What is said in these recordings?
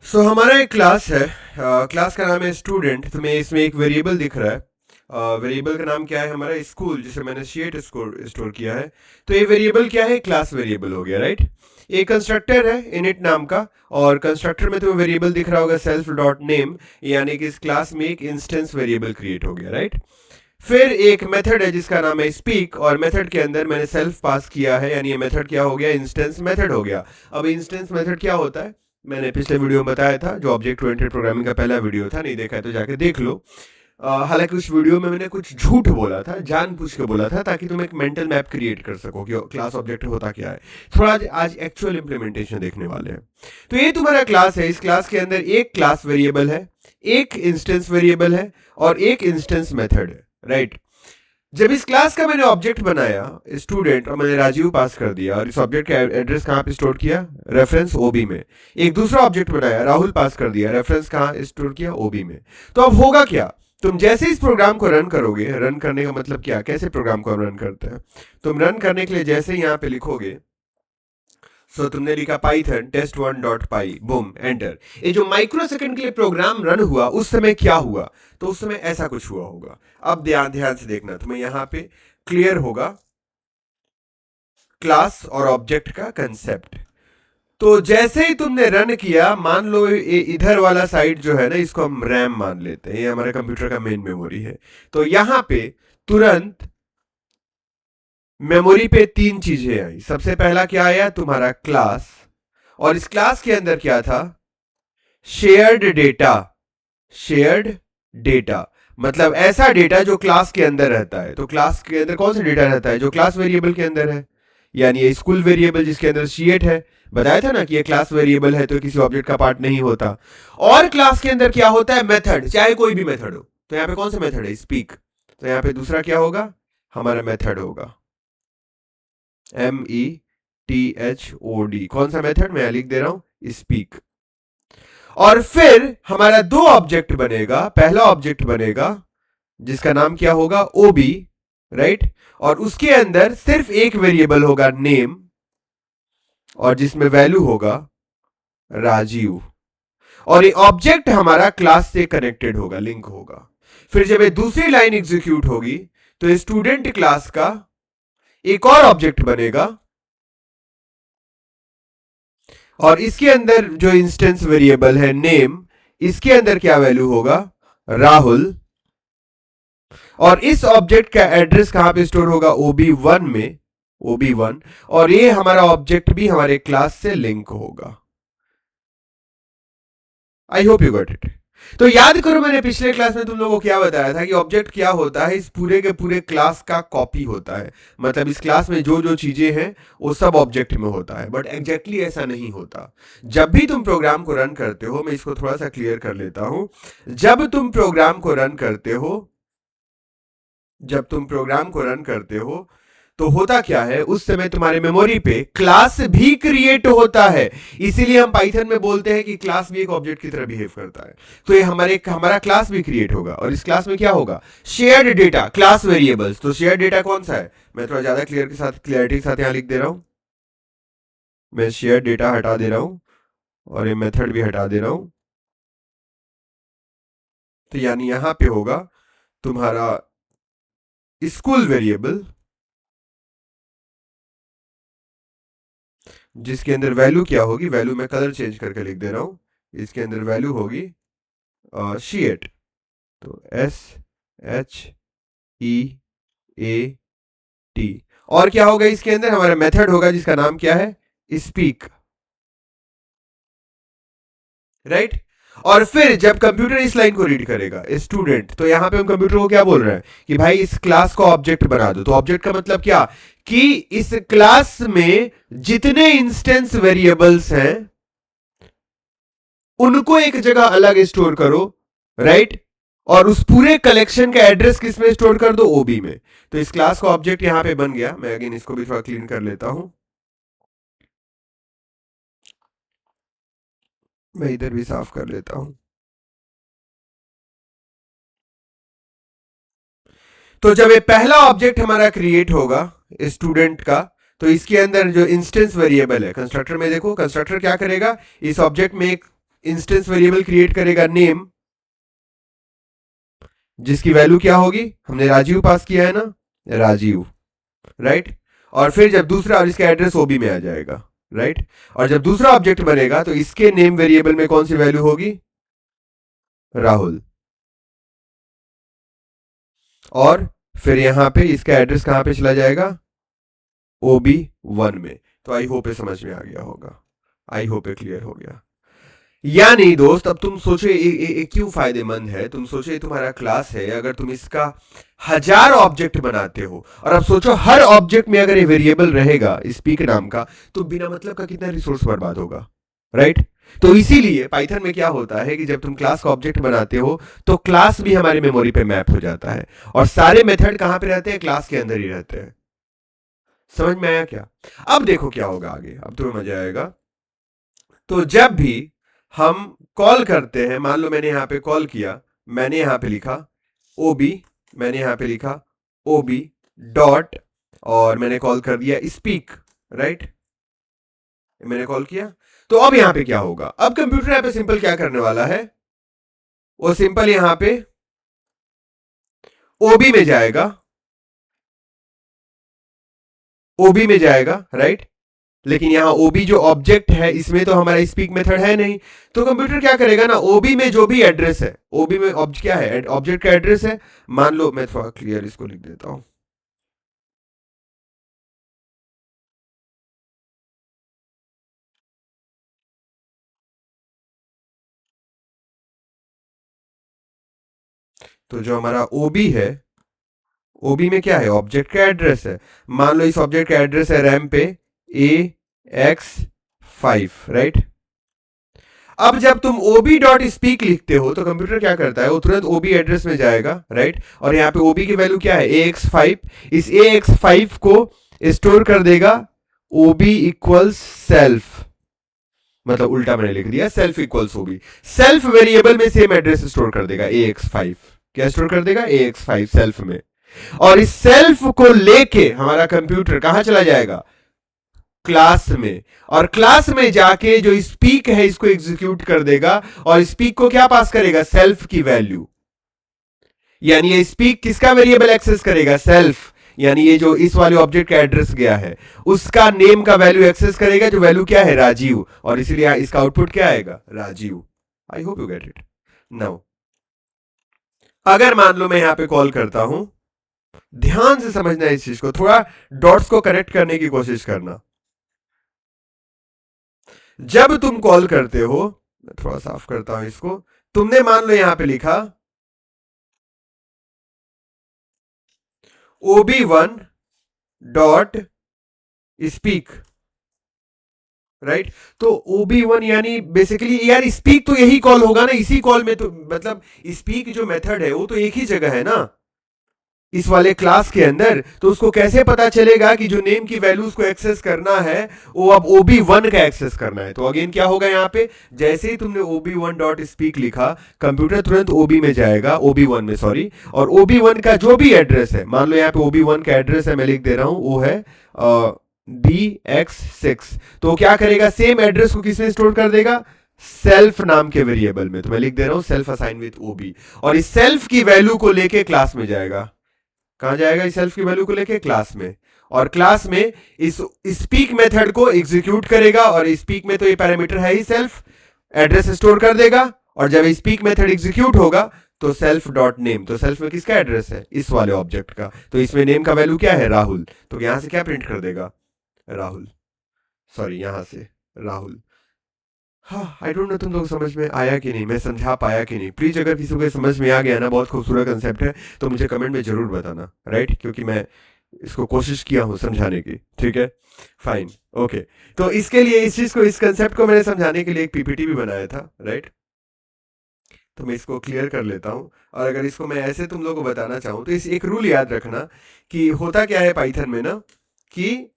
हमारा एक क्लास है। क्लास का नाम है स्टूडेंट। तुम्हें इसमें एक वेरिएबल दिख रहा है। वेरिएबल का नाम क्या है? हमारा स्कूल, जिसे मैंने शीट स्टोर किया है। तो ये वेरिएबल क्या है? क्लास वेरिएबल हो गया, राइट। एक कंस्ट्रक्टर है इनिट नाम का, और कंस्ट्रक्टर में तुम्हें वेरिएबल दिख रहा होगा सेल्फ डॉट नेम, यानी कि इस क्लास में एक इंस्टेंस वेरिएबल क्रिएट हो गया, राइट। फिर एक मेथड है जिसका नाम है स्पीक, और मेथड के अंदर मैंने सेल्फ पास किया है, यानी ये मेथड क्या हो गया? इंस्टेंस मेथड हो गया। अब इंस्टेंस मेथड क्या होता है? मैंने पिछले वीडियो में बताया था, जो ऑब्जेक्ट ओरिएंटेड प्रोग्रामिंग का पहला वीडियो था। नहीं देखा है तो जाके देख लो। हालांकि उस वीडियो में मैंने कुछ झूठ बोला था, जानबूझ के बोला था, ताकि तुम एक मेंटल मैप क्रिएट कर सको कि क्लास ऑब्जेक्ट होता क्या है। थोड़ा आज एक्चुअल इंप्लीमेंटेशन देखने वाले हैं। तो ये तुम्हारा क्लास है। इस क्लास के अंदर एक क्लास वेरिएबल है, एक इंस्टेंस वेरिएबल है, और एक इंस्टेंस मेथड है, राइट। जब इस क्लास का मैंने ऑब्जेक्ट बनाया स्टूडेंट, और मैंने राजीव पास कर दिया, और इस ऑब्जेक्ट का एड्रेस कहाँ पे स्टोर किया? रेफरेंस ओबी में। एक दूसरा ऑब्जेक्ट बनाया, राहुल पास कर दिया, रेफरेंस कहाँ स्टोर किया? ओबी में। तो अब होगा क्या? तुम जैसे इस प्रोग्राम को रन करोगे, रन करने का मतलब क्या? कैसे प्रोग्राम को रन करते हैं? तुम रन करने के लिए जैसे ही यहाँ पे लिखोगे, तुमने लिखा पाइथन test1 डॉट पाई, बूम, एंटर। ये जो माइक्रो सेकंड के लिए प्रोग्राम रन हुआ, उस समय क्या हुआ? तो उस समय ऐसा कुछ हुआ होगा। अब ध्यान ध्यान से देखना, तुम्हें यहां पे क्लियर होगा क्लास और ऑब्जेक्ट का कंसेप्ट। तो जैसे ही तुमने रन किया, मान लो ये इधर वाला साइड जो है ना, इसको हम रैम मान लेते हैं, ये हमारे कंप्यूटर का मेन मेमोरी है। तो यहां पे तुरंत मेमोरी पे तीन चीजें आई। सबसे पहला क्या आया? तुम्हारा क्लास। और इस क्लास के अंदर क्या था? Shared data. शेयर्ड डेटा मतलब ऐसा डेटा जो क्लास के अंदर रहता है। तो क्लास के अंदर कौन सा डेटा रहता है? जो क्लास वेरिएबल के अंदर है, यानी ये स्कूल वेरिएबल जिसके अंदर शीट है। बताया था ना कि ये क्लास वेरिएबल है, तो किसी ऑब्जेक्ट का पार्ट नहीं होता। और क्लास के अंदर क्या होता है? मेथड, चाहे कोई भी मेथड हो। तो यहाँ पे कौन सा मेथड है? स्पीक। तो यहाँ पे दूसरा क्या होगा? हमारा मेथड होगा METHOD। कौन सा मेथड? मैं लिख दे रहा हूं, स्पीक। और फिर हमारा दो ऑब्जेक्ट बनेगा। पहला ऑब्जेक्ट बनेगा जिसका नाम क्या होगा? ओबी, राइट। और उसके अंदर सिर्फ एक वेरिएबल होगा नेम, और जिसमें वैल्यू होगा राजीव। और ये ऑब्जेक्ट हमारा क्लास से कनेक्टेड होगा, लिंक होगा। फिर जब ये दूसरी लाइन एग्जीक्यूट होगी, तो स्टूडेंट क्लास का एक और ऑब्जेक्ट बनेगा, और इसके अंदर जो इंस्टेंस वेरिएबल है नेम, इसके अंदर क्या वैल्यू होगा? राहुल। और इस ऑब्जेक्ट का एड्रेस कहां पे स्टोर होगा? OB1 में, OB1। और ये हमारा ऑब्जेक्ट भी हमारे क्लास से लिंक होगा। आई होप यू गॉट इट। तो याद करो, मैंने पिछले क्लास में तुम लोगों को क्या बताया था कि ऑब्जेक्ट क्या होता है? इस पूरे के पूरे क्लास का कॉपी होता है। मतलब इस क्लास में जो जो चीजें हैं वो सब ऑब्जेक्ट में होता है। बट एग्जैक्टली ऐसा नहीं होता। जब भी तुम प्रोग्राम को रन करते हो, मैं इसको थोड़ा सा क्लियर कर लेता हूं। जब तुम प्रोग्राम को रन करते हो, जब तुम प्रोग्राम को रन करते हो, तो होता क्या है? उस समय तुम्हारे मेमोरी पे क्लास भी क्रिएट होता है। इसीलिए हम पाइथन में बोलते हैं कि क्लास भी एक ऑब्जेक्ट की तरह बिहेव करता है। तो ये हमारा क्लास भी क्रिएट होगा, और इस क्लास में क्या होगा? Shared data, class variables. तो शेयर्ड डेटा कौन सा है? मैं थोड़ा ज्यादा क्लियरिटी के साथ यहां लिख दे रहा हूं। मैं शेयर्ड डेटा हटा दे रहा हूं, और ये मेथड भी हटा दे रहा हूं। तो यानी यहां पे होगा तुम्हारा स्कूल वेरिएबल, जिसके अंदर वैल्यू क्या होगी? वैल्यू मैं कलर चेंज करके लिख दे रहा हूं। इसके अंदर वैल्यू होगी शीट। तो SHEAT। और क्या होगा इसके अंदर? हमारा मेथड होगा जिसका नाम क्या है? Speak, right. और फिर जब कंप्यूटर इस लाइन को रीड करेगा स्टूडेंट, तो यहां पे हम कंप्यूटर को क्या बोल रहे हैं कि भाई इस क्लास को ऑब्जेक्ट बना दो। तो ऑब्जेक्ट का मतलब क्या? कि इस क्लास में जितने इंस्टेंस वेरिएबल्स हैं उनको एक जगह अलग स्टोर करो, राइट। और उस पूरे कलेक्शन का एड्रेस किस में स्टोर कर दो? ओबी में। तो इस क्लास का ऑब्जेक्ट यहां पे बन गया। मैं अगेन इसको भी थोड़ा क्लीन कर लेता हूं। मैं इधर भी साफ कर लेता हूं। तो जब ये पहला ऑब्जेक्ट हमारा क्रिएट होगा स्टूडेंट का, तो इसके अंदर जो इंस्टेंस वेरिएबल है कंस्ट्रक्टर में, देखो कंस्ट्रक्टर क्या करेगा? इस ऑब्जेक्ट में एक इंस्टेंस वेरिएबल क्रिएट करेगा नेम, जिसकी वैल्यू क्या होगी, हमने राजीव पास किया है ना, राजीव, राइट। और फिर जब दूसरा, और इसका एड्रेस ओबी में आ जाएगा, राइट। और जब दूसरा ऑब्जेक्ट बनेगा तो इसके नेम वेरिएबल में कौन सी वैल्यू होगी, राहुल। और फिर यहां पे इसका एड्रेस कहां पे चला जाएगा, OB1 में। तो आई होप ये समझ में आ गया होगा, आई होप ये क्लियर हो गया। या नहीं दोस्त, अब तुम सोचो ये क्यों फायदेमंद है। तुम सोचो ये तुम्हारा क्लास है, अगर तुम इसका 1000 ऑब्जेक्ट बनाते हो, और अब सोचो हर ऑब्जेक्ट में अगर ये वेरिएबल रहेगा स्पीक नाम का, तो बिना मतलब का कितना रिसोर्स बर्बाद होगा, राइट। तो इसीलिए पाइथन में क्या होता है कि जब तुम क्लास का ऑब्जेक्ट बनाते हो तो क्लास भी हमारी मेमोरी पे मैप हो जाता है, और सारे मेथड कहां पे रहते हैं, क्लास के अंदर ही रहते हैं। समझ में आया क्या। अब देखो क्या होगा आगे, अब तुम्हें मजा आएगा। तो जब भी हम कॉल करते हैं, मान लो मैंने यहां पे कॉल किया, मैंने यहां पे लिखा ओबी, मैंने यहां पे लिखा ओबी डॉट, और मैंने कॉल कर दिया स्पीक, राइट। मैंने कॉल किया, तो अब यहां पे क्या होगा, अब कंप्यूटर यहां पे सिंपल क्या करने वाला है, वो सिंपल यहां पे ओबी में जाएगा, ओबी में जाएगा, राइट। लेकिन यहां ओबी जो ऑब्जेक्ट है इसमें तो हमारा स्पीक मेथड है नहीं, तो कंप्यूटर क्या करेगा ना, ओबी में जो भी एड्रेस है, ओबी में क्या है, ऑब्जेक्ट का एड्रेस है। मान लो मैं थोड़ा क्लियर इसको लिख देता हूं, तो जो हमारा ओबी है, ओबी में क्या है, ऑब्जेक्ट का एड्रेस है। मान लो इस ऑब्जेक्ट का एड्रेस है रैम पे AX5, राइट। अब जब तुम ओबी डॉट स्पीक लिखते हो तो कंप्यूटर क्या करता है, वो तुरंत ओबी एड्रेस में जाएगा, राइट। और यहाँ पे ओबी की वैल्यू क्या है, AX5, इस AX5 को स्टोर कर देगा ओबी इक्वल्स सेल्फ, मतलब उल्टा मैंने लिख दिया, सेल्फ इक्वल्स ओबी, सेल्फ वेरिएबल में सेम एड्रेस स्टोर कर देगा AX5, क्या स्टोर कर देगा, AX5 सेल्फ में। और इस सेल्फ को लेके हमारा कंप्यूटर कहां चला जाएगा, क्लास में, और क्लास में जाके जो स्पीक है इसको एग्जीक्यूट कर देगा, और स्पीक को क्या पास करेगा, सेल्फ की वैल्यू। यानी ये स्पीक किसका वेरिएबल एक्सेस करेगा, सेल्फ, यानी ये जो इस वाले ऑब्जेक्ट का एड्रेस गया है उसका नेम का वैल्यू एक्सेस करेगा, जो वैल्यू क्या है, राजीव, और इसीलिए इसका आउटपुट क्या आएगा, Rajeev. I hope you get it now. अगर मान लो मैं यहां पे कॉल करता हूं, ध्यान से समझना इस चीज को, थोड़ा डॉट्स को कनेक्ट करने की कोशिश करना। जब तुम कॉल करते हो, मैं थोड़ा साफ करता हूं इसको, तुमने मान लो यहां पे लिखा OB1 डॉट स्पीक, राइट। तो OB1 यानी बेसिकली यार स्पीक तो यही कॉल होगा ना, इसी कॉल में तो मतलब स्पीक जो मेथड है वो तो एक ही जगह है ना, इस वाले क्लास के अंदर। तो उसको कैसे पता चलेगा कि जो नेम की वैल्यूज को एक्सेस करना है वो अब OB1 का एक्सेस करना है। तो अगेन क्या होगा यहाँ पे, जैसे ही तुमने OB1 डॉट स्पीक लिखा, कंप्यूटर तुरंत OB में जाएगा, OB1 में सॉरी, और OB1 का जो भी एड्रेस है, मान लो यहाँ पे OB1 का एड्रेस है, मैं लिख दे रहा हूं, वो है BX6, तो क्या करेगा, सेम एड्रेस को किसमें स्टोर कर देगा, सेल्फ नाम के वेरिएबल में। तो मैं लिख दे रहा हूं सेल्फ असाइन विथ OB, और इस सेल्फ की वैल्यू को लेके क्लास में जाएगा, कहां जाएगा, इस सेल्फ की वैल्यू को लेके क्लास में, और क्लास में इस स्पीक मेथड को एग्जीक्यूट करेगा, और स्पीक में तो ये पैरामीटर है ही सेल्फ, एड्रेस स्टोर कर देगा, और जब स्पीक मेथड एग्जीक्यूट होगा तो सेल्फ डॉट नेम, तो सेल्फ में किसका एड्रेस है, इस वाले ऑब्जेक्ट का, तो इसमें नेम का वैल्यू क्या है, राहुल, तो यहां से क्या प्रिंट कर देगा, राहुल, सॉरी यहां से राहुल। हाँ आई डोंट नो तुम लोग समझ में आया कि नहीं, मैं समझा पाया कि नहीं। प्लीज अगर किसी को समझ में आ गया ना, बहुत खूबसूरत कंसेप्ट है, तो मुझे कमेंट में जरूर बताना, राइट, क्योंकि मैं इसको कोशिश किया हूं समझाने की, ठीक है, फाइन, ओके। तो इसके लिए इस चीज को, इस कंसेप्ट को मैंने समझाने के लिए एक PPT भी बनाया था, राइट। तो मैं इसको क्लियर कर लेता हूं, और अगर इसको मैं ऐसे तुम लोगों को बताना चाहूं तो इस एक रूल याद रखना कि होता क्या है पाइथन में ना, कि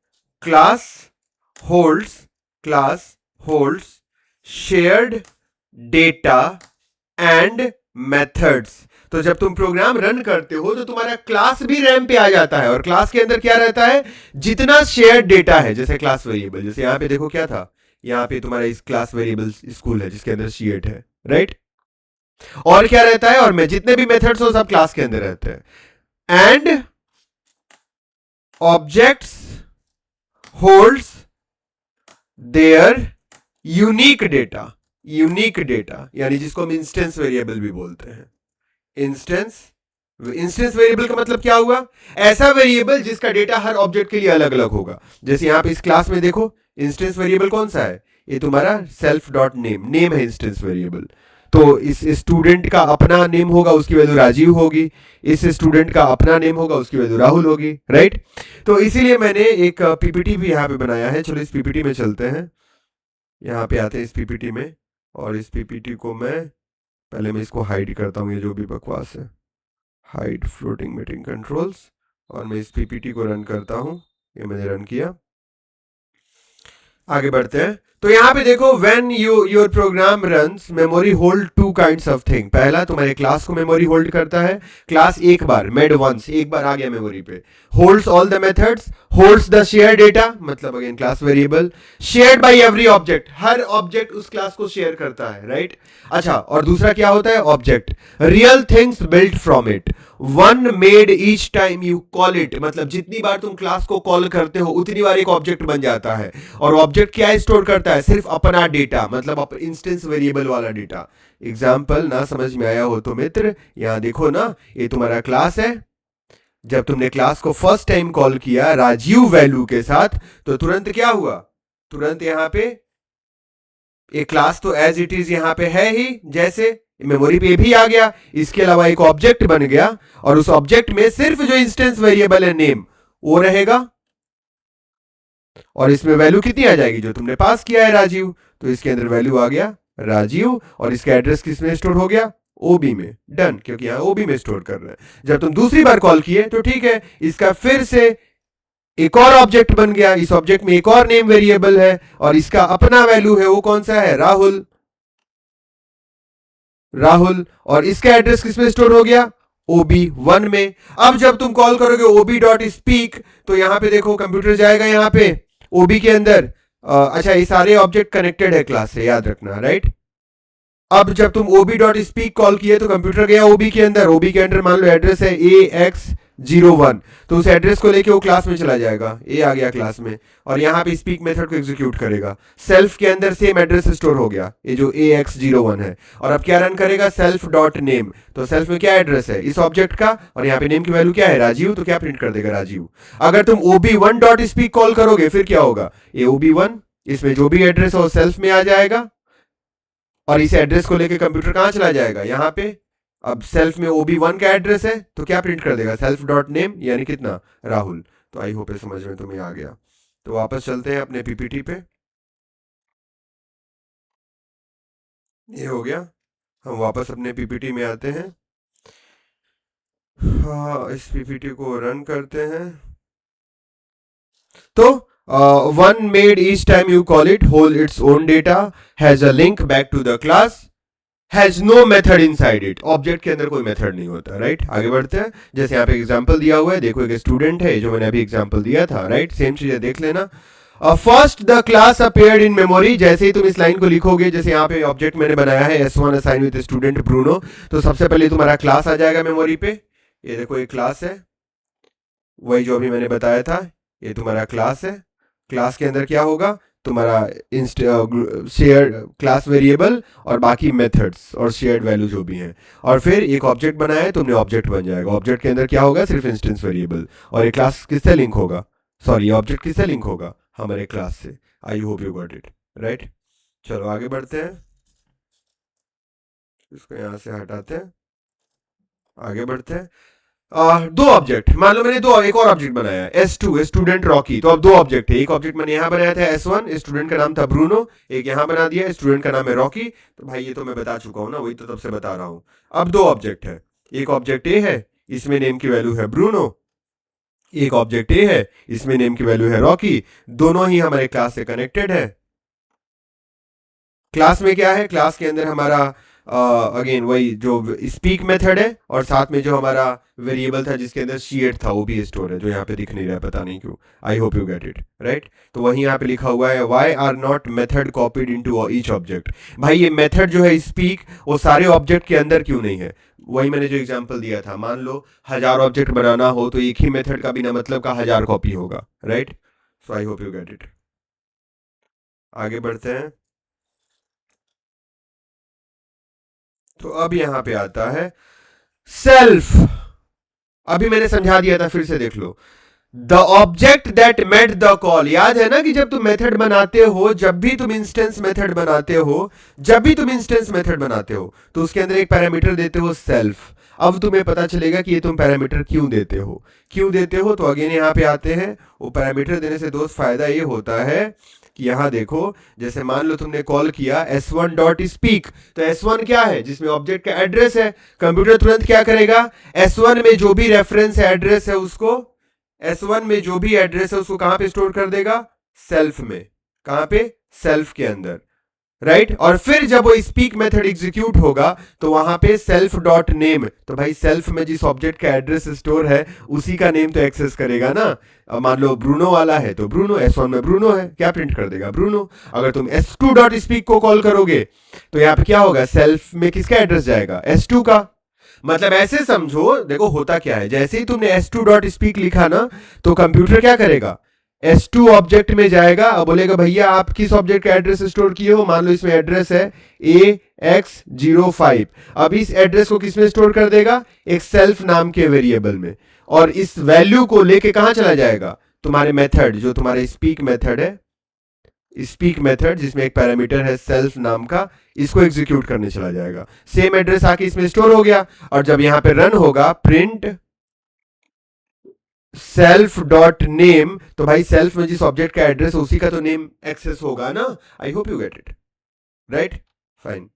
class holds, class holds shared data and methods. तो जब तुम प्रोग्राम रन करते हो तो तुम्हारा क्लास भी रैम पे आ जाता है, और क्लास के अंदर क्या रहता है, जितना शेयर्ड डेटा है, जैसे क्लास वेरिएबल, जैसे यहां पे देखो क्या था, यहाँ पे तुम्हारा इस क्लास वेरिएबल स्कूल है जिसके अंदर शीट है, राइट। और क्या रहता है, और मैं जितने भी मेथड्स हो सब क्लास के अंदर रहते हैं। And objects holds there unique data, unique data यानी जिसको हम इंस्टेंस वेरिएबल भी बोलते हैं। इंस्टेंस वेरिएबल का मतलब क्या हुआ, ऐसा वेरिएबल जिसका डेटा हर ऑब्जेक्ट के लिए अलग अलग होगा। जैसे यहां पे इस क्लास में देखो इंस्टेंस वेरिएबल कौन सा है, ये तुम्हारा सेल्फ डॉट नेम, नेम है इंस्टेंस वेरिएबल। तो इस स्टूडेंट का अपना नेम होगा, उसकी वैल्यू राजीव होगी। इस स्टूडेंट का अपना नेम होगा, उसकी वैल्यू राहुल होगी, राइट। तो इसीलिए मैंने एक पीपीटी भी यहाँ पे बनाया है। चलो इस पीपीटी में चलते हैं, यहाँ पे आते हैं इस पीपीटी में। और इस पीपीटी को मैं इसको हाइड करता हूँ, ये जो भी बकवास है, हाइड फ्लोटिंग मीटिंग कंट्रोल्स। और मैं इस पीपीटी को रन करता हूँ, ये मैंने रन किया। आगे बढ़ते हैं। तो यहां पे देखो, when your program runs memory hold two kinds of thing. पहला तुम्हारे क्लास को मेमोरी होल्ड करता है, क्लास एक बार मेड वंस, एक बार आ गया मेमोरी पे। Holds all the methods, holds the share data, मतलब again class variable. Shared by every object, हर ऑब्जेक्ट उस क्लास को शेयर करता है, राइट। अच्छा, और दूसरा क्या होता है, object real things built from it, one made each time you call it, मतलब जितनी बार तुम क्लास को कॉल करते हो उतनी बार एक ऑब्जेक्ट बन जाता है। और ऑब्जेक्ट क्या स्टोर करता है, सिर्फ अपना डेटा, मतलब इंस्टेंस वेरिएबल वाला डेटा। एग्जाम्पल ना समझ में आया हो तो मित्र, यहां देखो ना, ये तुम्हारा क्लास है। जब तुमने क्लास को फर्स्ट टाइम कॉल किया राजीव वैल्यू के साथ, तो तुरंत क्या हुआ, तुरंत यहां पे एक क्लास तो एज इट इज यहां पे है ही, जैसे मेमोरी पे भी आ गया। इसके अलावा एक ऑब्जेक्ट बन गया, और उस ऑब्जेक्ट में सिर्फ जो इंस्टेंस वेरिएबल है नेम वो रहेगा। और इसमें वैल्यू कितनी आ जाएगी, जो तुमने पास किया है राजीव, तो इसके अंदर वैल्यू आ गया राजीव। और इसका एड्रेस किस में स्टोर हो गया, ओबी में। डन, क्योंकि यहां ओबी में स्टोर कर रहे हैं। जब तुम दूसरी बार कॉल किए तो ठीक है, इसका फिर से एक और ऑब्जेक्ट बन गया, इस ऑब्जेक्ट में एक और नेम वेरिएबल है, और इसका अपना वैल्यू है, वो कौन सा है, राहुल। राहुल, और इसका एड्रेस किस में स्टोर हो गया, OB1 में। अब जब तुम कॉल करोगे OB.speak, तो यहां पे देखो कंप्यूटर जाएगा यहां पे OB के अंदर। अच्छा, ये सारे ऑब्जेक्ट कनेक्टेड है क्लास से, याद रखना, राइट। अब जब तुम OB.speak कॉल किए तो कंप्यूटर गया OB के अंदर। OB के अंदर मान लो एड्रेस है AX01, तो उस एड्रेस को लेके वो क्लास में चला जाएगा, ए आ गया क्लास में, और यहाँ पे स्पीक मेथड को एग्जीक्यूट करेगा। सेल्फ के अंदर सेम एड्रेस स्टोर हो गया, ये जो AX01 है। और अब क्या रन करेगा, सेल्फ डॉट नेम, तो सेल्फ में क्या एड्रेस है इस ऑब्जेक्ट का, और यहाँ पे नेम की वैल्यू क्या है, राजीव, तो क्या प्रिंट कर देगा, राजीव। अगर तुम OB1.speak कॉल करोगे फिर क्या होगा, ये OB1, इसमें जो भी एड्रेस है वो सेल्फ में आ जाएगा, और इस एड्रेस को लेके कंप्यूटर कहां चला जाएगा, यहां पे। अब सेल्फ में OB1 का एड्रेस है, तो क्या प्रिंट कर देगा, सेल्फ डॉट नेम, यानी कितना, राहुल। तो आई होप समझ में तुम्हें आ गया। तो वापस चलते हैं अपने पीपीटी पे, ये हो गया। हम वापस अपने पीपीटी में आते हैं। हाँ, इस पीपीटी को रन करते हैं। तो one made each time you call it, hold its own data, has a link back to the class, has no method inside it, object के अंदर कोई मेथड नहीं होता, राइट। आगे बढ़ते हैं। जैसे यहाँ पे एग्जांपल दिया हुआ है, देखो एक स्टूडेंट है जो मैंने अभी एग्जांपल दिया था, राइट। सेम चीजें देख लेना। First the class appeared in memory, जैसे ही तुम इस लाइन को लिखोगे, जैसे यहाँ पे ऑब्जेक्ट मैंने बनाया है S1 assign with student Bruno, तो सबसे पहले तुम्हारा क्लास आ जाएगा मेमोरी पे। ये देखो एक क्लास है, वही जो अभी मैंने बताया था, ये तुम्हारा क्लास है। क्लास के अंदर क्या होगा, तुम्हारा शेयर क्लास वेरिएबल और बाकी मेथड्स और शेयर्ड वैल्यू जो भी हैं। और फिर एक ऑब्जेक्ट बनाया है तुमने, ऑब्जेक्ट बन जाएगा। ऑब्जेक्ट के अंदर क्या होगा, सिर्फ इंस्टेंस वेरिएबल। और ये क्लास किससे लिंक होगा, सॉरी ये ऑब्जेक्ट किससे लिंक होगा, हमारे क्लास से। आई hope you got it, right. चलो आगे बढ़ते हैं, इसको यहां से हटाते हैं, आगे बढ़ते हैं। दो ऑब्जेक्ट, मान लो मैंने एक और ऑब्जेक्ट बनाया है S2, स्टूडेंट रॉकी। तो अब दो ऑब्जेक्ट है, एक ऑब्जेक्ट मैंने यहां बनाया था S1, स्टूडेंट का नाम था ब्रूनो, एक यहां बना दिया, स्टूडेंट का नाम है रॉकी। तो भाई ये तो मैं बता चुका हूं ना, वही तो तब से बता रहा हूं। अब दो ऑब्जेक्ट है, एक ऑब्जेक्ट ए है, इसमें नेम की वैल्यू है ब्रूनो। एक ऑब्जेक्ट ए है, इसमें नेम की वैल्यू है रॉकी। दोनों ही हमारे क्लास से कनेक्टेड है। क्लास में क्या है, क्लास के अंदर हमारा अगेन वही जो स्पीक मेथड है और साथ में जो हमारा वेरिएबल था जिसके अंदर शीट था वो भी स्टोर है, जो यहाँ पे दिख नहीं रहा है, पता नहीं क्यों। I hope you get it right. तो वही यहाँ पे लिखा हुआ है why are not method copied into each object. भाई ये मेथड जो है स्पीक वो सारे ऑब्जेक्ट के अंदर क्यों नहीं है? वही मैंने जो एग्जांपल दिया था, मान लो 1000 ऑब्जेक्ट बनाना हो तो एक ही मेथड का बिना मतलब का 1000 कॉपी होगा, right. So I hope you get it. आगे बढ़ते हैं। तो अब यहां पे आता है सेल्फ। अभी मैंने समझा दिया था, फिर से देख लो। The object that made the call, याद है ना कि जब तुम मेथड बनाते हो, जब भी तुम इंस्टेंस मेथड बनाते हो, जब भी तुम इंस्टेंस मेथड बनाते हो तो उसके अंदर एक पैरामीटर देते हो सेल्फ। अब तुम्हें पता चलेगा कि ये तुम पैरामीटर क्यों देते हो, क्यों देते हो। तो अगेन यहां पे आते हैं। वो पैरामीटर देने से दोस्त फायदा ये होता है कि यहां देखो, जैसे मान लो तुमने कॉल किया s1 डॉट स्पीक, तो s1 क्या है? जिसमें ऑब्जेक्ट का एड्रेस है। कंप्यूटर तुरंत क्या करेगा? s1 में जो भी रेफरेंस है, एड्रेस है, उसको S1 में जो भी एड्रेस है उसको कहां पे स्टोर कर देगा? सेल्फ में। कहां पे? सेल्फ के अंदर, राइट। और फिर जब वो स्पीक मेथड एग्जीक्यूट होगा तो वहां पे सेल्फ डॉट नेम, तो भाई सेल्फ में जिस ऑब्जेक्ट का एड्रेस स्टोर है उसी का नेम तो एक्सेस करेगा ना। मान लो ब्रूनो वाला है तो ब्रूनो, S1 में ब्रूनो है, क्या प्रिंट कर देगा? ब्रूनो। अगर तुम S2 डॉट स्पीक को कॉल करोगे तो यहां पे क्या होगा? सेल्फ में किसका एड्रेस जाएगा? S2 का। मतलब ऐसे समझो, देखो होता क्या है, जैसे ही तुमने s2 डॉट स्पीक लिखा ना तो कंप्यूटर क्या करेगा? s2 ऑब्जेक्ट में जाएगा और बोलेगा भैया आप किस ऑब्जेक्ट का एड्रेस स्टोर किए हो? मान लो इसमें एड्रेस है AX05। अब इस एड्रेस को किस में स्टोर कर देगा? एक सेल्फ नाम के वेरिएबल में। और इस वैल्यू को लेके कहां चला जाएगा? तुम्हारे मेथड, जो तुम्हारा स्पीक मेथड है, स्पीक मेथड जिसमें एक पैरामीटर है सेल्फ नाम का, इसको एग्जीक्यूट करने चला जाएगा। सेम एड्रेस आके इसमें स्टोर हो गया और जब यहां पे रन होगा प्रिंट सेल्फ डॉट नेम, तो भाई सेल्फ में जिस ऑब्जेक्ट का एड्रेस है उसी का तो नेम एक्सेस होगा ना। आई hope you get it, right. Fine.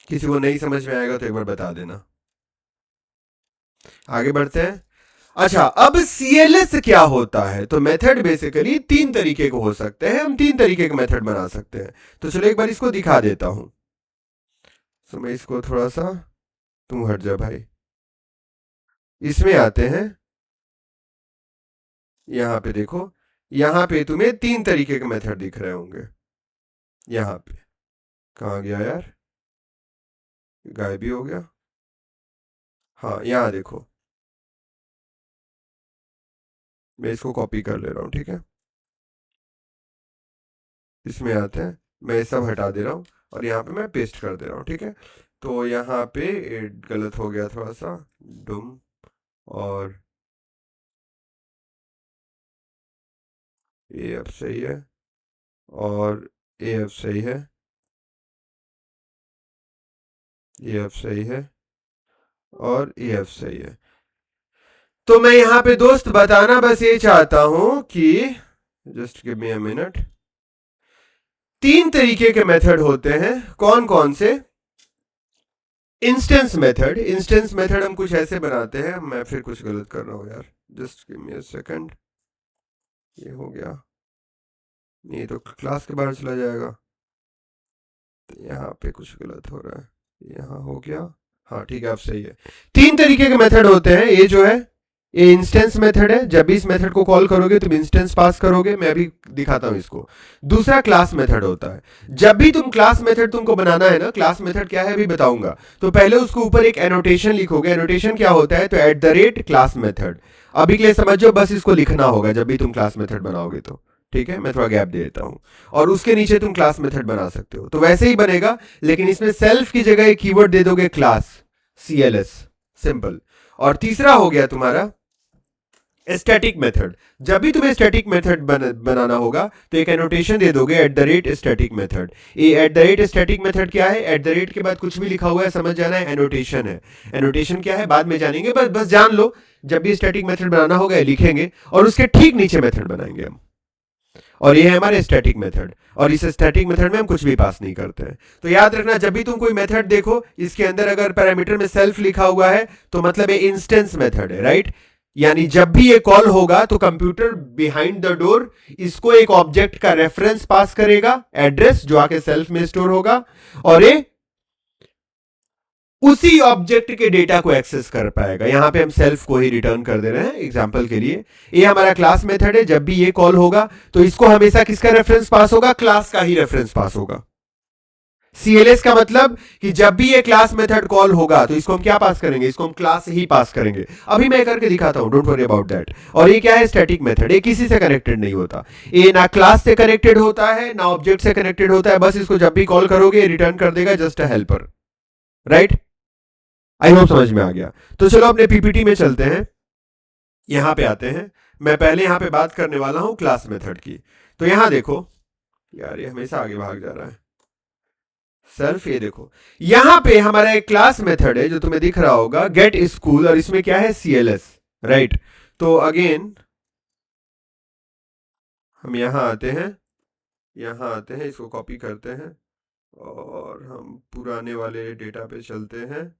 किसी को नहीं समझ में आएगा तो एक बार बता देना। आगे बढ़ते हैं। अच्छा, अब सीएलएस क्या होता है? तो मेथड बेसिकली तीन तरीके के हो सकते हैं, हम तीन तरीके के मेथड बना सकते हैं। तो चलो एक बार इसको दिखा देता हूं। तो मैं इसको थोड़ा सा, तुम हट जा भाई, इसमें आते हैं। यहां पे देखो, यहां पे तुम्हें तीन तरीके के मेथड दिख रहे होंगे। यहां पे कहां गया यार? गायब भी हो गया। हाँ, यहां देखो, मैं इसको कॉपी कर ले रहा हूं, ठीक है। इसमें आते हैं, मैं ये सब हटा दे रहा हूँ और यहाँ पे मैं पेस्ट कर दे रहा हूँ, ठीक है। तो यहाँ पे गलत हो गया थोड़ा सा, डुम, और ये अब सही है, और ये अब सही है, ये अब सही है, और ये अब सही है। तो मैं यहाँ पे दोस्त बताना बस ये चाहता हूं कि just give me a minute. तीन तरीके के मेथड होते हैं, कौन कौन से? Instance method. इंस्टेंस मेथड हम कुछ ऐसे बनाते हैं, मैं फिर कुछ गलत कर रहा हूं यार, just give me a second. ये हो गया, नहीं तो क्लास के बाहर चला जाएगा। तो यहाँ पे कुछ गलत हो रहा है, यहाँ हो गया, हाँ ठीक है, अब सही है। तीन तरीके के मेथड होते हैं। ये जो है ये इंस्टेंस मेथड है, जब भी इस मेथड को कॉल करोगे तुम इंस्टेंस पास करोगे, मैं अभी दिखाता हूं इसको। दूसरा क्लास मेथड होता है। जब भी तुम क्लास मेथड तुमको बनाना है ना, क्लास मेथड क्या है अभी बताऊंगा, तो पहले उसको ऊपर एक एनोटेशन लिखोगे। एनोटेशन क्या होता है? तो eight the rate class method. अभी के लिए समझो, बस इसको लिखना होगा जब भी तुम क्लास मेथड बनाओगे तो, ठीक है। मैं थोड़ा गैप दे देता हूं, और उसके नीचे तुम क्लास मेथड बना सकते हो, तो वैसे ही बनेगा, लेकिन इसमें सेल्फ की जगह एक कीवर्ड दे दोगे क्लास, CLS, सिंपल। और तीसरा हो गया तुम्हारा स्टैटिक मेथड। जब भी तुम्हें स्टैटिक मेथड बनाना होगा तो एक एनोटेशन दे दोगे at the rate static method. ये at the rate static method क्या है? एट द रेट के बाद कुछ भी लिखा हुआ है समझ जाना है, एनोटेशन है। एनोटेशन क्या है बाद में जानेंगे, बस बस जान लो, जब भी स्टैटिक मेथड बनाना होगा लिखेंगे और उसके ठीक नीचे मेथड बनाएंगे हम। और ये है हमारे स्टैटिक मेथड, और इस स्टैटिक मेथड में हम कुछ भी पास नहीं करते हैं। तो याद रखना, जब भी तुम कोई मेथड देखो इसके अंदर अगर पैरामीटर में सेल्फ लिखा हुआ है तो मतलब ये इंस्टेंस मेथड है, राइट। यानी जब भी ये कॉल होगा तो कंप्यूटर बिहाइंड द डोर इसको एक ऑब्जेक्ट का रेफरेंस पास करेगा, एड्रेस जो आके सेल्फ में स्टोर होगा, और ये उसी ऑब्जेक्ट के डेटा को एक्सेस कर पाएगा। यहां पे हम सेल्फ को ही रिटर्न कर दे रहे हैं एग्जांपल के लिए। ये हमारा क्लास मेथड है। जब भी ये कॉल होगा तो इसको हमेशा किसका रेफरेंस पास होगा? क्लास का ही रेफरेंस पास होगा। सीएलएस का मतलब कि जब भी ये क्लास मेथड कॉल होगा तो इसको हम क्या पास करेंगे? इसको हम क्लास ही पास करेंगे। अभी मैं करके दिखाता हूं, डोंट वरी अबाउट दैट। और ये क्या है? Static method. ये किसी से कनेक्टेड नहीं होता, ये ना क्लास से कनेक्टेड होता है ना ऑब्जेक्ट से कनेक्टेड होता है। बस इसको जब भी कॉल करोगे रिटर्न कर देगा, just a helper, right? I hope समझ में आ गया। तो चलो अपने पीपीटी में चलते हैं, यहां पे आते हैं। मैं पहले यहां पे बात करने वाला हूं क्लास मेथड की। तो यहां देखो यार, ये हमेशा आगे भाग जा रहा है सेल्फ। ये देखो यहां पे हमारा एक क्लास मेथड है जो तुम्हें दिख रहा होगा, गेट स्कूल, और इसमें क्या है? CLS, right? तो अगेन हम यहां आते हैं, इसको कॉपी करते हैं और हम पुराने वाले डेटा पे चलते हैं।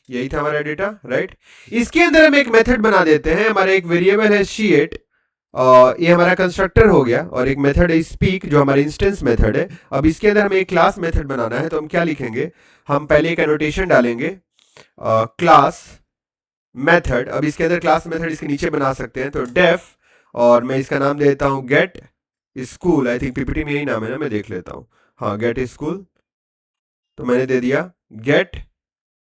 यही था हमारा डेटा, राइट? इसके अंदर हम एक मेथड बना देते हैं। हमारा एक वेरिएबल है शीट, ये हमारा कंस्ट्रक्टर हो गया, और एक मेथड है स्पीक जो हमारा इंस्टेंस मेथड है। अब इसके अंदर हमें एक क्लास मेथड बनाना है, तो हम क्या लिखेंगे? हम पहले एक एनोटेशन डालेंगे, क्लास मेथड। अब इसके अंदर क्लास मेथड इसके नीचे बना सकते हैं, तो डेफ, और मैं इसका नाम दे देता हूं get school. I think PPT में यही नाम है ना, मैं देख लेता हूं। हाँ, गेट स्कूल, तो मैंने दे दिया गेट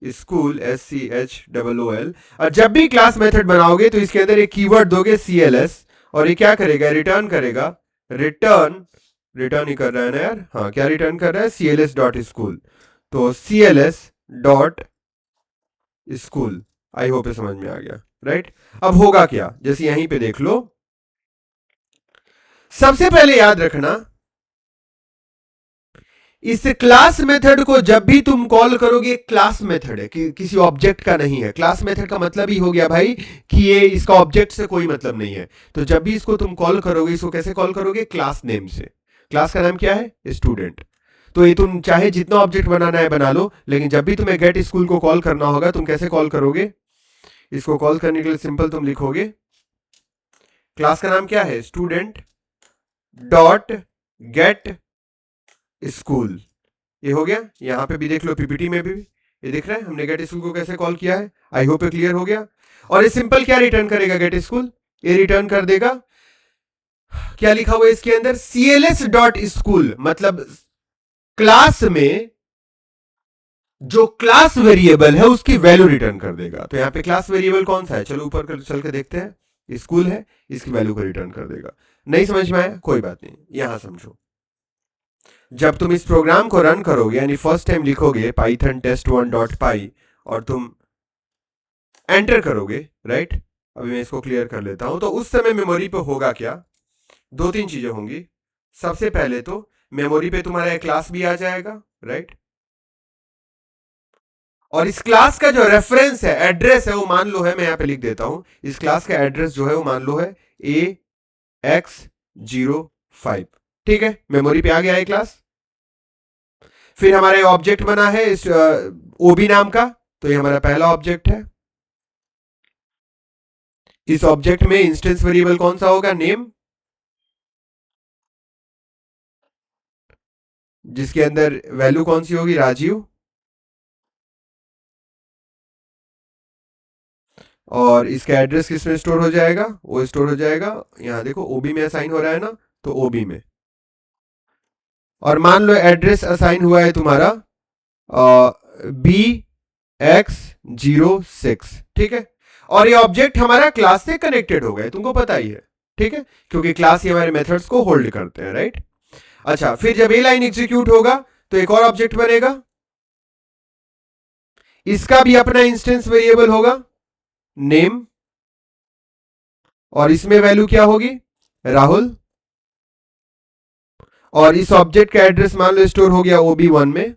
स्कूल, SCHOOL। और जब भी क्लास मेथड बनाओगे तो इसके अंदर एक कीवर्ड दोगे CLS, और ये क्या करेगा? रिटर्न करेगा। रिटर्न ही कर रहा है ना यार? हाँ, क्या रिटर्न कर रहा है? CLS dot school. तो CLS dot school. I hope समझ में आ गया, राइट? अब होगा क्या, जैसे यहीं पे देख लो। सबसे पहले याद रखना, इस क्लास मेथड को जब भी तुम कॉल करोगे, क्लास मेथड है कि किसी ऑब्जेक्ट का नहीं है। क्लास मेथड का मतलब ही हो गया भाई कि ये इसका ऑब्जेक्ट से कोई मतलब नहीं है। तो जब भी इसको तुम कॉल करोगे, इसको कैसे कॉल करोगे? क्लास नेम से। क्लास का नाम क्या है? स्टूडेंट। तो ये तुम चाहे जितना ऑब्जेक्ट बनाना है बना लो, लेकिन जब भी तुम्हें गेट स्कूल को कॉल करना होगा, तुम कैसे कॉल करोगे? इसको कॉल करने के लिए सिंपल तुम लिखोगे, क्लास का नाम क्या है? Student dot gate school. ये हो गया। यहां पे भी देख लो, पीपीटी में भी ये दिख रहा है हमने गेट स्कूल को कैसे कॉल किया है। आई होप ये क्लियर हो गया। और ये सिंपल क्या रिटर्न करेगा? गेट स्कूल ये रिटर्न कर देगा, क्या लिखा हुआ है इसके अंदर? CLS डॉट स्कूल, मतलब क्लास में जो क्लास वेरिएबल है उसकी वैल्यू रिटर्न कर देगा। तो यहां पे क्लास वेरिएबल कौन सा है? चलो ऊपर चल के देखते हैं। स्कूल है, इसकी वैल्यू को रिटर्न कर देगा। नहीं समझ में आया? कोई बात नहीं, यहां समझो। जब तुम इस प्रोग्राम को रन करोगे, यानी फर्स्ट टाइम लिखोगे पाइथन test1 डॉट पाई, और तुम एंटर करोगे, राइट? अभी मैं इसको क्लियर कर लेता हूं। तो उस समय मेमोरी पे होगा क्या? दो तीन चीजें होंगी। सबसे पहले तो मेमोरी पे तुम्हारा एक क्लास भी आ जाएगा, राइट? और इस क्लास का जो रेफरेंस है, एड्रेस है, वो मान लो है, मैं यहां पे लिख देता हूं, इस क्लास का एड्रेस जो है वो मान लो है AX05। ठीक है, मेमोरी पे आ गया है क्लास। फिर हमारा ऑब्जेक्ट बना है इस ओबी नाम का, तो ये हमारा पहला ऑब्जेक्ट है। इस ऑब्जेक्ट में इंस्टेंस वेरिएबल कौन सा होगा? नेम, जिसके अंदर वैल्यू कौन सी होगी? राजीव। और इसका एड्रेस किस में स्टोर हो जाएगा? वो स्टोर हो जाएगा, यहां देखो ओबी में असाइन हो रहा है ना, तो ओबी में। और मान लो एड्रेस असाइन हुआ है तुम्हारा BX06, ठीक है? और ये ऑब्जेक्ट हमारा क्लास से कनेक्टेड हो गए, तुमको पता ही है, ठीक है? क्योंकि क्लास ये हमारे मेथड्स को होल्ड करते हैं, राइट? अच्छा, फिर जब ये लाइन एग्जीक्यूट होगा तो एक और ऑब्जेक्ट बनेगा, इसका भी अपना इंस्टेंस वेरिएबल होगा नेम, और इसमें वैल्यू क्या होगी? राहुल। और इस ऑब्जेक्ट का एड्रेस मान लो स्टोर हो गया OB1 में,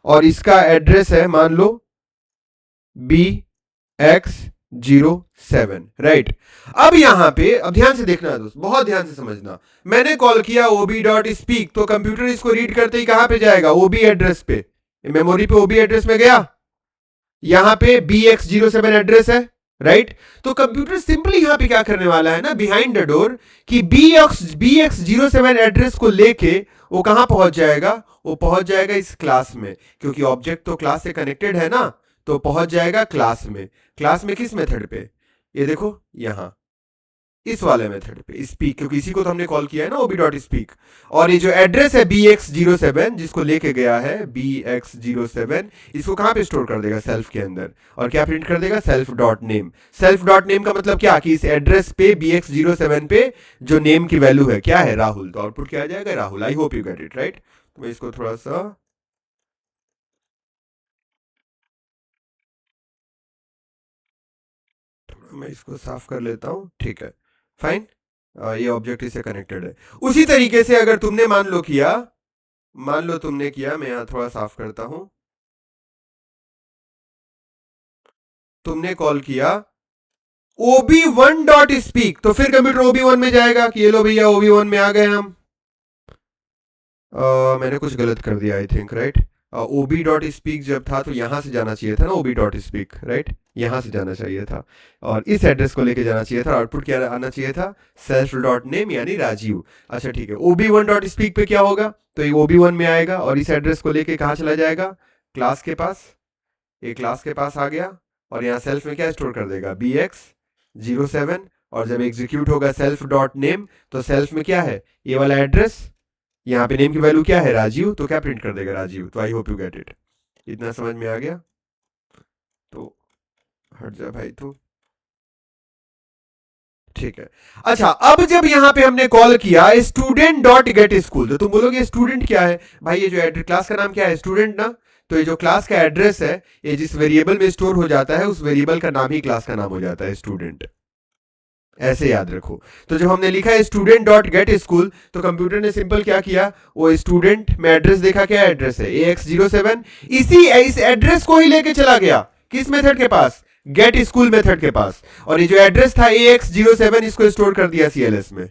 और इसका एड्रेस है मान लो BX07, राइट? अब यहां पे अब ध्यान से देखना दोस्त, बहुत ध्यान से समझना। मैंने कॉल किया OB.speak, तो कंप्यूटर इसको रीड करते ही कहां पे जाएगा? OB एड्रेस पे, मेमोरी पे OB एड्रेस में गया, यहां पे BX07 एड्रेस है, राइट तो कंप्यूटर सिंपली यहां पे क्या करने वाला है ना, बिहाइंड द डोर, कि BX07 एड्रेस को लेके वो कहां पहुंच जाएगा, वो पहुंच जाएगा इस क्लास में, क्योंकि ऑब्जेक्ट तो क्लास से कनेक्टेड है ना, तो पहुंच जाएगा क्लास में। क्लास में किस मेथड पे, ये देखो यहां इस वाले मेथड पे स्पीक, क्योंकि इसी को तो हमने कॉल किया है ना, ob.speak। और ये जो एड्रेस है BX07 जिसको लेके गया है BX07, इसको कहां पे स्टोर कर देगा, सेल्फ के अंदर, और क्या प्रिंट कर देगा, self dot name. Self dot name का मतलब क्या, कि इस एड्रेस पे BX07 पे जो नेम की वैल्यू है क्या है, राहुल, तो आउटपुट क्या आ जाएगा, राहुल। आई hope you get it right. तो मैं इसको थोड़ा सा, मैं इसको साफ कर लेता हूं, ठीक है, फाइन। ये ऑब्जेक्ट इससे कनेक्टेड है। उसी तरीके से अगर तुमने मान लो किया, मान लो तुमने किया, मैं यहां थोड़ा साफ करता हूं, तुमने कॉल किया OB1.speak, तो फिर कंप्यूटर OB1 में जाएगा कि ये लो भैया OB1 में आ गए हम। मैंने कुछ गलत कर दिया आई थिंक, राइट। OB.speak जब था तो यहां से जाना चाहिए था ना, OB.speak, राइट, यहां से जाना चाहिए था, और इस एड्रेस को लेके जाना चाहिए था, आउटपुट क्या आना चाहिए था, सेल्फ डॉट नेम यानी राजीव। अच्छा ठीक है, OB1.speak पे क्या होगा, तो ये OB1 में आएगा और इस एड्रेस को लेके कहां चला जाएगा, क्लास के पास, ये क्लास के पास आ गया, और यहाँ सेल्फ में क्या स्टोर कर देगा, BX07, और जब एग्जीक्यूट होगा सेल्फ डॉट नेम, तो सेल्फ में क्या है, ये वाला एड्रेस, यहाँ पे नेम की वैल्यू क्या है, राजीव, तो क्या प्रिंट कर देगा, राजीव। तो आई होप यू गेट इट, इतना समझ में आ गया। तो हट जा भाई तू, ठीक है। अच्छा अब जब यहां पे हमने कॉल किया स्टूडेंट डॉट गेट स्कूल, तो तुम बोलोगे स्टूडेंट क्या है भाई, ये जो क्लास का नाम क्या है, स्टूडेंट ना, तो ये जो क्लास का एड्रेस है, ये जिस वेरिएबल में स्टोर हो जाता है, उस वेरिएबल का नाम ही क्लास का नाम हो जाता है, स्टूडेंट, ऐसे याद रखो। तो जब हमने लिखा है स्टूडेंट डॉट गेट स्कूल, तो कंप्यूटर ने सिंपल क्या किया, वो स्टूडेंट में एड्रेस देखा, क्या एड्रेस है, AX07, इस एड्रेस को ही लेके चला गया किस मेथड के पास, गेट स्कूल मेथड के पास, और ये जो एड्रेस था AX07 इसको स्टोर कर दिया CLS में,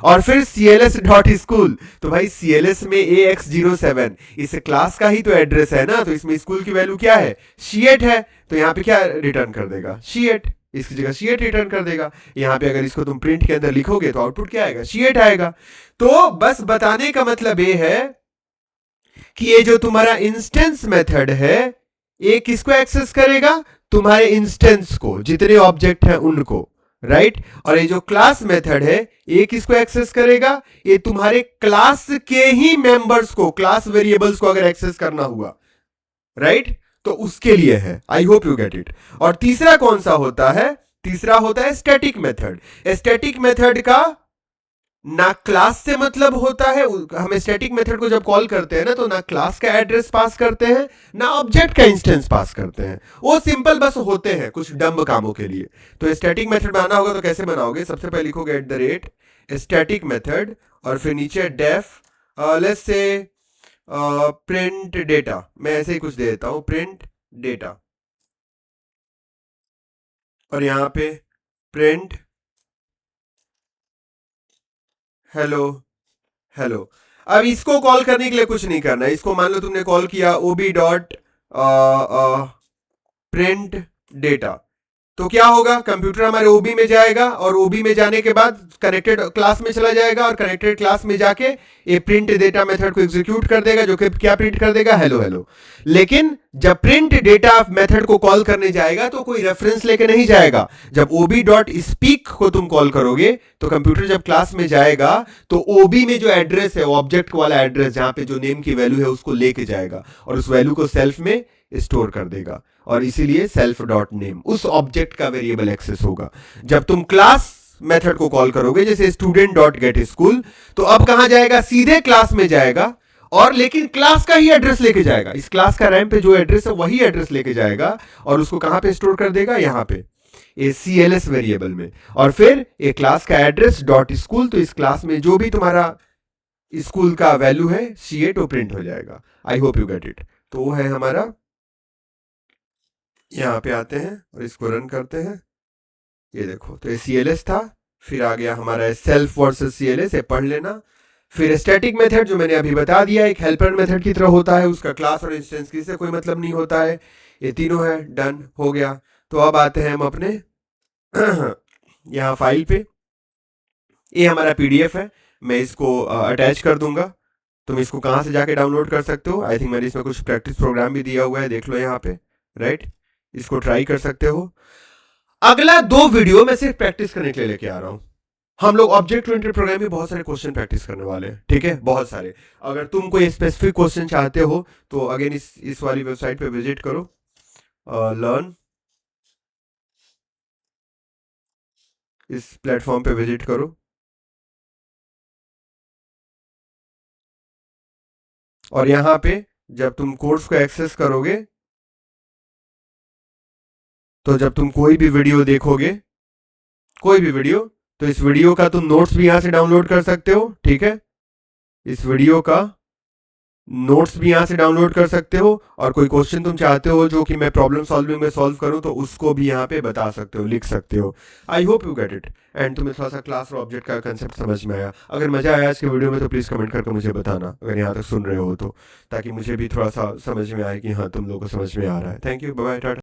और फिर CLS डॉट स्कूल, तो भाई CLS में AX07 इस क्लास का ही तो एड्रेस है ना, तो इसमें स्कूल की वैल्यू क्या है, C8 है, तो यहां पे क्या रिटर्न कर देगा, C8, इसकी जगह C8 रिटर्न कर देगा। यहां पे अगर इसको तुम प्रिंट के अंदर लिखोगे तो आउटपुट क्या आएगा, C8 आएगा। तो बस बताने का मतलब ये है कि ये जो तुम्हारा इंस्टेंस मेथड है, ये किसको एक्सेस करेगा, तुम्हारे इंस्टेंस को, जितने ऑब्जेक्ट हैं उनको, राइट। और ये जो क्लास मेथड है, ये किसको एक्सेस करेगा, ये तुम्हारे क्लास के ही मेंबर्स को, क्लास वेरिएबल्स को अगर एक्सेस करना हुआ, राइट, तो उसके लिए है। आई होप यू गेट इट। और तीसरा कौन सा होता है, तीसरा होता है स्टैटिक मेथड। स्टैटिक मेथड का ना क्लास से मतलब होता है, हम स्टैटिक मेथड को जब कॉल करते हैं ना, तो ना क्लास का एड्रेस पास करते हैं, ना ऑब्जेक्ट का इंस्टेंस पास करते हैं, वो सिंपल बस होते हैं कुछ डम्ब कामों के लिए। तो स्टैटिक मेथड बनाना होगा तो कैसे बनाओगे, सबसे पहले लिखोगे @स्टैटिक मेथड, और फिर नीचे def let's say print data, मैं ऐसे ही कुछ दे देता हूं, प्रिंट डेटा, और यहां पे प्रिंट हेलो हेलो। अब इसको कॉल करने के लिए कुछ नहीं करना है, इसको मान लो तुमने कॉल किया OB डॉट प्रिंट डेटा, तो क्या होगा, कंप्यूटर हमारे OB में जाएगा, और OB में जाने के बाद कनेक्टेड क्लास में चला जाएगा, और कनेक्टेड क्लास में जाके ये प्रिंट डेटा मेथड को एग्जीक्यूट कर देगा, जो कि क्या प्रिंट कर देगा, हेलो हेलो। लेकिन जब प्रिंट डेटा मेथड को कॉल करने जाएगा तो कोई रेफरेंस लेके नहीं जाएगा। जब OB.speak को तुम कॉल करोगे तो कंप्यूटर जब क्लास में जाएगा तो OB में जो एड्रेस है, ऑब्जेक्ट वाला एड्रेस जहां पे जो नेम की वैल्यू है उसको लेके जाएगा, और उस वैल्यू को सेल्फ में स्टोर कर देगा, और इसीलिए सेल्फ डॉट नेम उस ऑब्जेक्ट का वेरिएबल एक्सेस होगा। जब तुम क्लास मेथड को कॉल करोगे जैसे स्टूडेंट डॉट गेट स्कूल, तो अब कहां जाएगा, सीधे क्लास में जाएगा, और लेकिन क्लास का ही एड्रेस लेके जाएगा, इस क्लास का रैम पे जो एड्रेस है वही एड्रेस लेके जाएगा, और उसको कहां पे स्टोर कर देगा, यहां पे ए CLS वेरिएबल में, और फिर ए क्लास का एड्रेस डॉट स्कूल, तो इस क्लास में जो भी तुम्हारा स्कूल का वैल्यू है C8 वो प्रिंट हो जाएगा। आई होप यू गेट इट। तो वो है हमारा, यहाँ पे आते हैं और इसको रन करते हैं, ये देखो, तो ये CLS था, फिर आ गया हमारा सेल्फ वर्सेस CLS, ये पढ़ लेना। फिर स्टैटिक मेथड जो मैंने अभी बता दिया, एक हेल्पर मेथड की तरह होता है, उसका क्लास और इंस्टेंस की से कोई मतलब नहीं होता है। ये तीनों है, डन हो गया। तो अब आते हैं हम अपने यहाँ फाइल पे। ये हमारा पीडीएफ है, मैं इसको अटैच कर दूंगा। तुम इसको कहाँ से जाके डाउनलोड कर सकते हो? आई थिंक मैंने इसमें कुछ प्रैक्टिस प्रोग्राम भी दिया हुआ है, देख लो यहाँ पे, राइट। इसको ट्राई कर सकते हो। अगला 2 वीडियो मैं सिर्फ प्रैक्टिस करने के लिए लेके आ रहा हूं। हम लोग ऑब्जेक्ट ओरिएंटेड प्रोग्राम में बहुत सारे क्वेश्चन प्रैक्टिस करने वाले हैं, ठीक है, बहुत सारे। अगर तुम कोई स्पेसिफिक क्वेश्चन चाहते हो तो अगेन इस वाली वेबसाइट पे विजिट करो, लर्न, इस प्लेटफॉर्म पे विजिट करो। और यहाँ पे जब तुम कोर्स को एक्सेस करोगे, तो जब तुम कोई भी वीडियो देखोगे, कोई भी वीडियो, तो इस वीडियो का तुम नोट्स भी यहां से डाउनलोड कर सकते हो, ठीक है। इस वीडियो का नोट्स भी यहां से डाउनलोड कर सकते हो, और कोई क्वेश्चन तुम चाहते हो जो कि मैं प्रॉब्लम सॉल्विंग में सॉल्व करूं, तो उसको भी यहाँ पे बता सकते हो, लिख सकते हो। आई hope you get it, and तुम्हें थोड़ा सा क्लास और ऑब्जेक्ट का कंसेप्ट समझ में आया। अगर मजा आया इसके वीडियो में तो प्लीज कमेंट करके मुझे बताना, अगर यहाँ तक सुन रहे हो तो, ताकि मुझे भी थोड़ा सा समझ में आए कि हाँ तुम लोगों को समझ में आ रहा है। Thank you, bye bye, Tata.